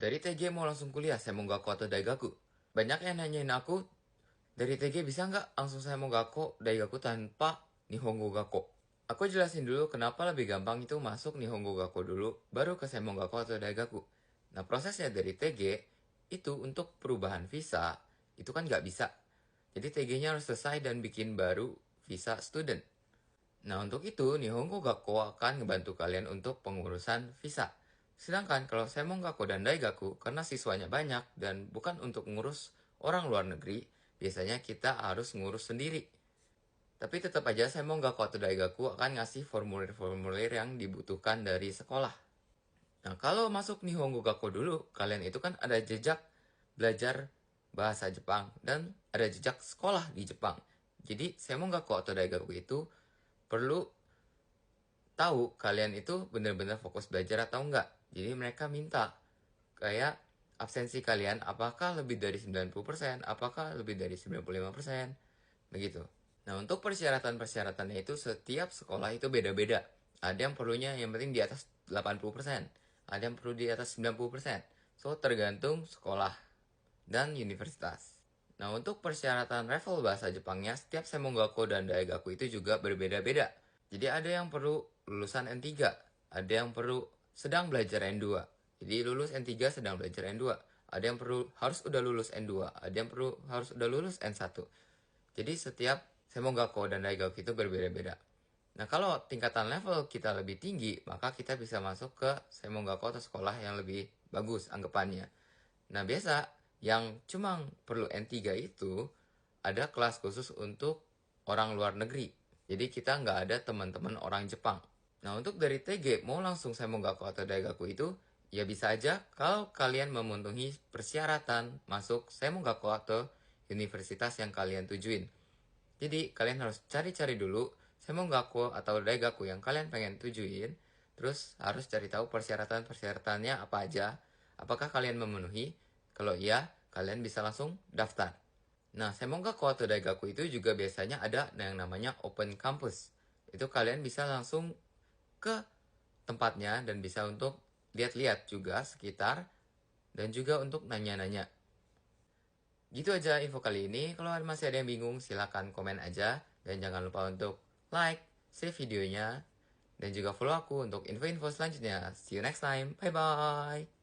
Dari TG mau langsung kuliah, saya mau Semongaku atau Daigaku? Banyak yang nanyain aku, dari TG bisa nggak langsung saya mau Semongaku, Daigaku tanpa Nihongo Gakko? Aku jelasin dulu kenapa lebih gampang itu masuk Nihongo Gakko dulu, baru ke Semongaku atau Daigaku. Nah, prosesnya dari TG, itu untuk perubahan visa, itu kan nggak bisa. Jadi TG-nya harus selesai dan bikin baru visa student. Nah, untuk itu, Nihongo Gakko akan ngebantu kalian untuk pengurusan visa. Sedangkan kalau Semon Gakko dan Daigaku, karena siswanya banyak dan bukan untuk ngurus orang luar negeri, biasanya kita harus ngurus sendiri. Tapi tetap aja Semon Gakko atau Daigaku akan ngasih formulir-formulir yang dibutuhkan dari sekolah. Nah, kalau masuk Nihongo Gakko dulu, kalian itu kan ada jejak belajar bahasa Jepang dan ada jejak sekolah di Jepang. Jadi, Semon Gakko atau Daigaku itu perlu tahu kalian itu benar-benar fokus belajar atau enggak. Jadi mereka minta kayak absensi kalian apakah lebih dari 90%, apakah lebih dari 95%, begitu. Nah, untuk persyaratan-persyaratannya itu setiap sekolah itu beda-beda. Ada yang perlunya yang penting di atas 80%, ada yang perlu di atas 90%. So, tergantung sekolah dan universitas. Nah, untuk persyaratan level bahasa Jepangnya, setiap Semongaku dan Daigaku itu juga berbeda-beda. Jadi ada yang perlu lulusan N3, ada yang perlu sedang belajar N2. Jadi lulus N3 sedang belajar N2. Ada yang perlu harus udah lulus N2, ada yang perlu harus udah lulus N1. Jadi setiap Semongaku dan Daigaku itu berbeda-beda. Nah, kalau tingkatan level kita lebih tinggi, maka kita bisa masuk ke Semongaku atau sekolah yang lebih bagus anggapannya. Nah, biasa yang cuma perlu N3 itu ada kelas khusus untuk orang luar negeri. Jadi kita nggak ada teman-teman orang Jepang. Nah, untuk dari TG mau langsung Semongaku atau Daigaku itu, ya bisa aja kalau kalian memenuhi persyaratan masuk Semongaku atau universitas yang kalian tujuin. Jadi kalian harus cari-cari dulu Semongaku atau Daigaku yang kalian pengen tujuin. Terus harus cari tahu persyaratan-persyaratannya apa aja. Apakah kalian memenuhi? Kalau iya, kalian bisa langsung daftar. Nah, Semongaku atau Daigaku itu juga biasanya ada yang namanya open campus. Itu kalian bisa langsung ke tempatnya dan bisa untuk lihat-lihat juga sekitar dan juga untuk nanya-nanya. Gitu aja info kali ini. Kalau masih ada yang bingung, silahkan komen aja. Dan jangan lupa untuk like, save videonya, dan juga follow aku untuk info-info selanjutnya. See you next time. Bye-bye.